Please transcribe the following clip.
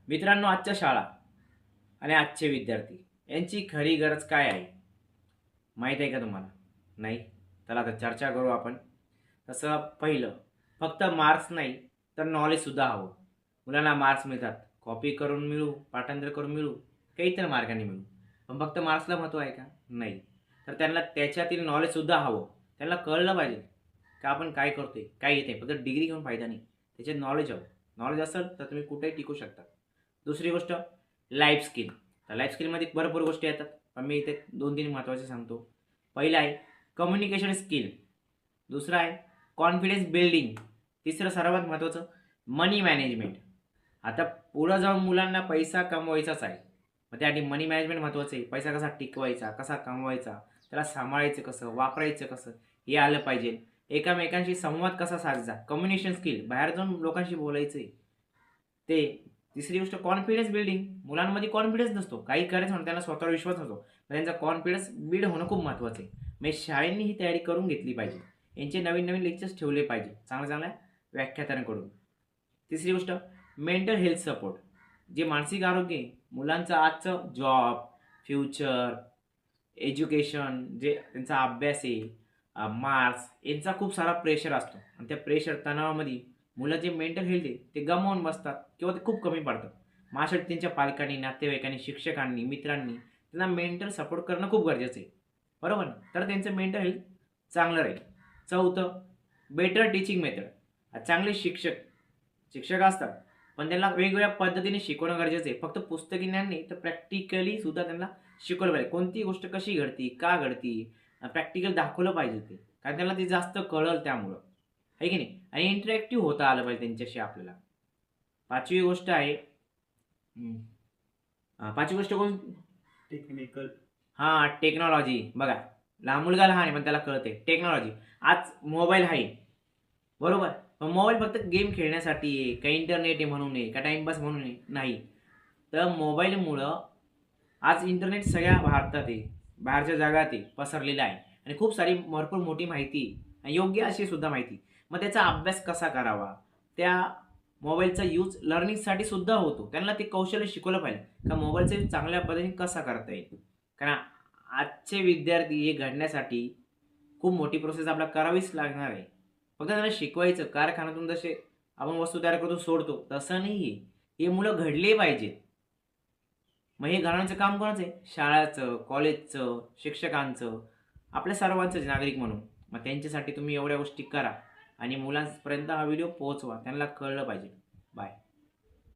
मित्रांनो, आजच्या शाळा आणि आजचे विद्यार्थी यांची खरी गरज काय आहे माहीत आहे का तुम्हाला? नाही? चला आता चर्चा करू आपण. तसं पहिलं, फक्त मार्क्स नाही तर नॉलेजसुद्धा हवं. मुलांना मार्क्स मिळतात, कॉपी करून मिळू, पाठांतर करून मिळू, काही इतर मार्गाने मिळू. पण फक्त मार्क्सला महत्त्व आहे का? नाही. तर त्यांना त्याच्यातील नॉलेजसुद्धा हवं. त्यांना कळलं पाहिजे का आपण काय करतोय, काय येते. फक्त डिग्री घेऊन फायदा नाही. त्याच्यात नॉलेज हवं. नॉलेज असेल तर तुम्ही कुठेही टिकू शकता. दुसरी गोष्ट, लाईफ स्किल. तर लाईफ स्किलमध्ये भरपूर गोष्टी येतात, पण मी इथे 2-3 महत्त्वाचे सांगतो. पहिलं आहे कम्युनिकेशन स्किल. दुसरं आहे कॉन्फिडन्स बिल्डिंग. तिसरं सर्वात महत्त्वाचं मनी मॅनेजमेंट. आता पुढं जाऊन मुलांना पैसा कमवायचाच आहे. मग त्यासाठी मनी मॅनेजमेंट महत्त्वाचं आहे. पैसा कसा टिकवायचा, कसा कमवायचा, त्याला सांभाळायचं कसं, वापरायचं कसं, हे आलं पाहिजे. एकमेकांशी संवाद कसा साधायचा, कम्युनिकेशन स्किल, बाहेर जाऊन लोकांशी बोलायचं आहे ते. तिसरी गोष्ट कॉन्फिडन्स बिल्डिंग. मुलांमध्ये कॉन्फिडन्स नसतो, काही करायचं म्हणून त्यांना स्वतःवर विश्वास नसतो. त्यांचा कॉन्फिडन्स बिल्ड होणं खूप महत्त्वाचं आहे. म्हणजे शाळेंनी ही तयारी करून घेतली पाहिजे. यांचे नवीन नवीन लेक्चर्स ठेवले पाहिजे चांगल्या चांगल्या व्याख्यातांकडून. तिसरी गोष्ट मेंटल हेल्थ सपोर्ट. जे मानसिक आरोग्य आहे, मुलांचं आजचं जॉब, फ्युचर, एज्युकेशन, जे त्यांचा अभ्यास आहे, मार्क्स, यांचा खूप सारा प्रेशर असतो आणि त्या प्रेशर तणावामध्ये मुलं जे मेंटल हेल्थ आहे ते गमावून बसतात किंवा ते खूप कमी पडतात. मग अशावेळी त्यांच्या पालकांनी, नातेवाईकांनी, शिक्षकांनी, मित्रांनी त्यांना मेंटल सपोर्ट करणं खूप गरजेचं आहे. बरोबर ना? तर त्यांचं मेंटल हेल्थ चांगलं राहील. चौथं, बेटर टीचिंग मेथड. चांगले शिक्षक शिक्षक असतात, पण त्यांना वेगवेगळ्या पद्धतीने शिकवणं गरजेचं आहे. फक्त पुस्तकी ज्ञान नाही तर प्रॅक्टिकली सुद्धा त्यांना शिकवलं पाहिजे. कोणती गोष्ट कशी घडती, का घडती, प्रॅक्टिकल दाखवलं पाहिजे ते. कारण त्यांना ते जास्त कळलं त्यामुळं. आहे की नाही? आणि इंटरॅक्टिव्ह होता आलं पाहिजे त्यांच्याशी आपल्याला. पाचवी गोष्ट आहे, पाचवी गोष्ट कोण? टेक्निकल. हां, टेक्नॉलॉजी. बघा, लहान मुलगा लहान आहे पण त्याला कळते टेक्नॉलॉजी. आज मोबाईल आहे, बरोबर. पण मोबाईल फक्त गेम खेळण्यासाठी आहे, का इंटरनेट आहे म्हणून आहे, का टाइमपास म्हणून आहे? नाही. तर मोबाईलमुळं आज इंटरनेट सगळ्या भारतात आहे, बाहेरच्या जगात आहे, पसरलेलं आहे आणि खूप सारी भरपूर मोठी माहिती आणि योग्य अशी सुद्धा माहिती. मग त्याचा अभ्यास कसा करावा, त्या मोबाईलचा यूज लर्निंगसाठी सुद्धा होतो. त्यांना ते कौशल्य शिकवलं पाहिजे का मोबाईलचा यूज चांगल्या पद्धतीने कसा करता येईल. कारण आजचे विद्यार्थी हे घडण्यासाठी खूप मोठी प्रोसेस आपल्याला करावीच लागणार आहे. फक्त त्यांना शिकवायचं. कारखान्यातून जसे आपण वस्तू तयार करतो सोडतो तसं नाही आहे. हे मुलं घडले पाहिजेत. मग हे घडवण्याचं काम कोणाचं आहे? शाळाचं, कॉलेजचं, शिक्षकांचं, आपल्या सर्वांचं नागरिक म्हणून. मग त्यांच्यासाठी तुम्ही एवढ्या गोष्टी करा आणि मुलांपर्यंत हा व्हिडिओ पोहोचवा. त्यांना कळलं पाहिजे. बाय.